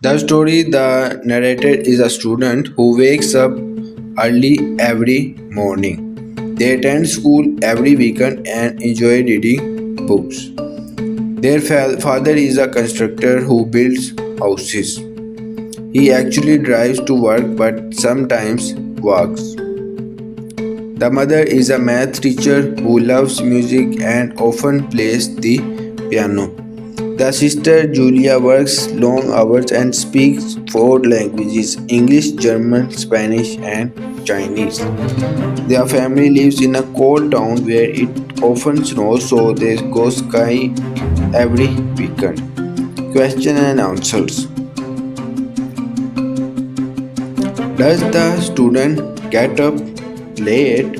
The story the narrator is a student who wakes up early every morning. They attend school every weekend and enjoy reading books. Their father is a constructor who builds houses. He actually drives to work but sometimes walks. The mother is a math teacher who loves music and often plays the piano. The sister Julia works long hours and speaks four languages: English, German, Spanish, and Chinese. Their family lives in a cold town where it often snows, so they go skiing every weekend. Question and answers. Does the student get up late?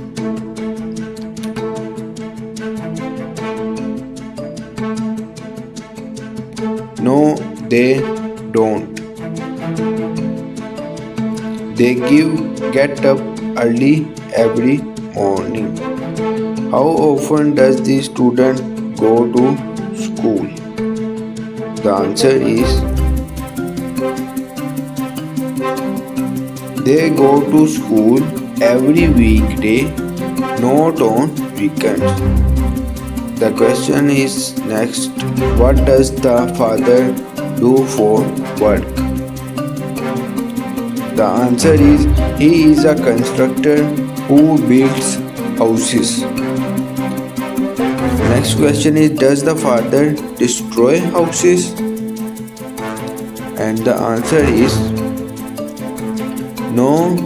No, they don't. They get up early every morning. How often does the student go to school? The answer is they go to school every weekday, not on weekends. The question is next, what does the father do for work? The answer is he is a constructor who builds houses. Next question is, does the father destroy houses? And the answer is no,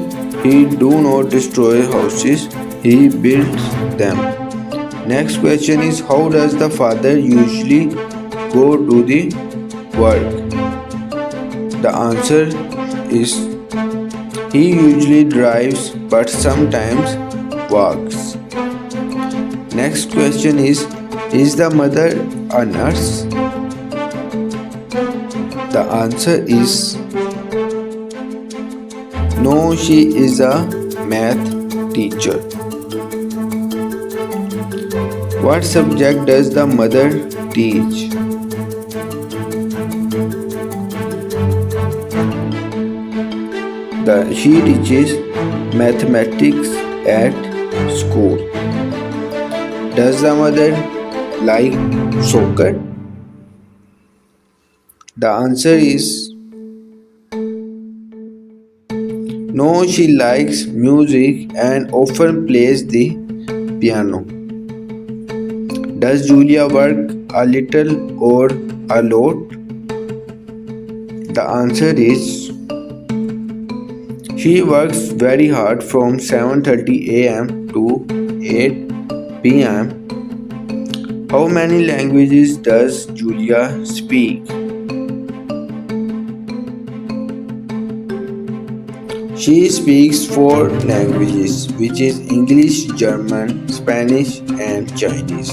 he do not destroy houses, he builds them. Next question is, how does the father usually go to the work? The answer is he usually drives but sometimes walks. Next question is the mother a nurse? The answer is no, she is a math teacher. What subject does the mother teach? She teaches mathematics at school. Does the mother like soccer? The answer is no, she likes music and often plays the piano. Does Julia work a little or a lot? The answer is she works very hard from 7:30 a.m. to 8 p.m. How many languages does Julia speak? She speaks four languages, which is English, German, Spanish, and Chinese.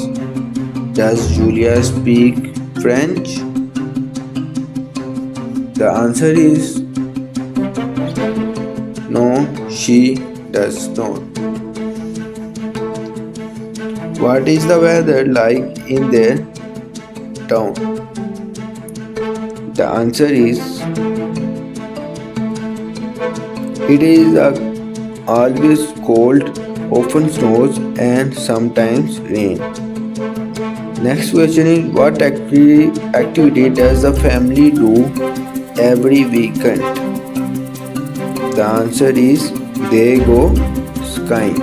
Does Julia speak French? The answer is no, she does not. What is the weather like in their town? The answer is it is always cold, often snows, and sometimes rain. Next question is, what activity does the family do every weekend? The answer is they go skiing.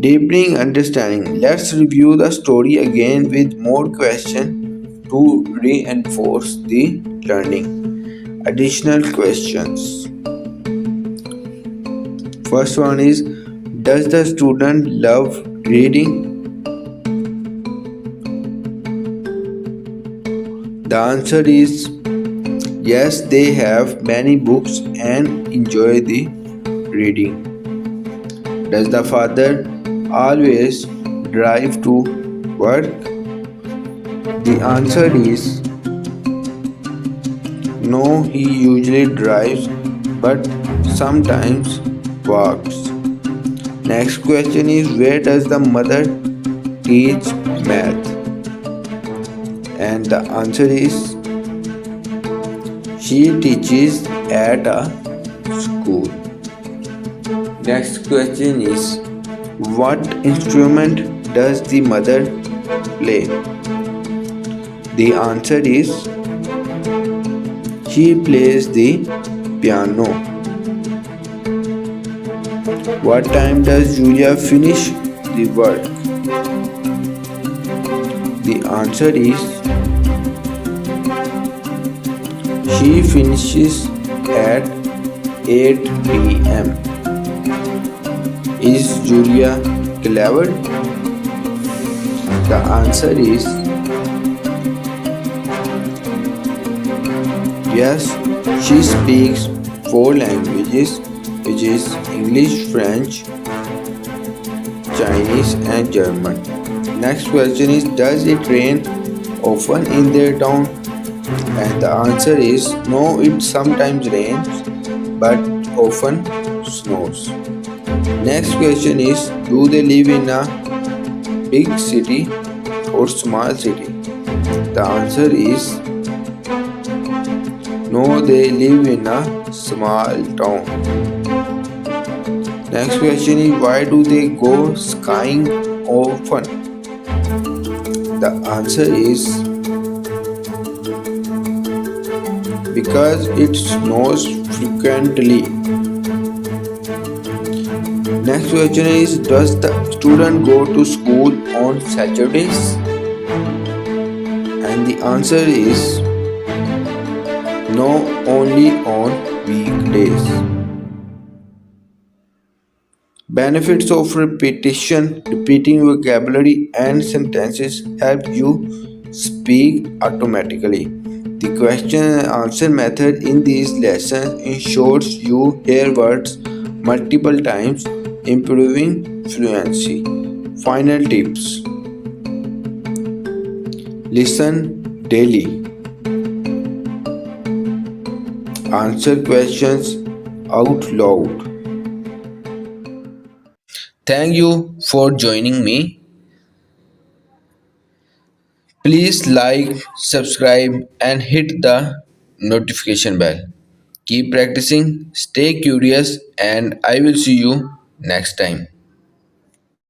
Deepening understanding. Let's review the story again with more questions to reinforce the learning. Additional questions. First one is, does the student love reading? The answer is yes, they have many books and enjoy the reading. Does the father always drive to work? The answer is no, he usually drives but sometimes walks. Next question is, where does the mother teach math? And the answer is She teaches at a school. Next question is, what instrument does the mother play? The answer is, she plays the piano. What time does Julia finish the work? The answer is, she finishes at 8 p.m. Is Julia clever? The answer is yes, she speaks four languages, which is English, French, Chinese, and German. Next question is, does it rain often in their town? And the answer is no, it sometimes rains but often snows. Next question is, do they live in a big city or small city? The answer is no, they live in a small town. Next question is, why do they go skiing often? The answer is because it snows frequently. Next question is, does the student go to school on Saturdays? And the answer is no, only on weekdays. Benefits of repetition: repeating vocabulary and sentences help you speak automatically. The question and answer method in these lessons ensures you hear words multiple times, improving fluency. Final tips: listen daily, answer questions out loud. Thank you for joining me. Please like, subscribe, and hit the notification bell. Keep practicing, stay curious, and I will see you next time.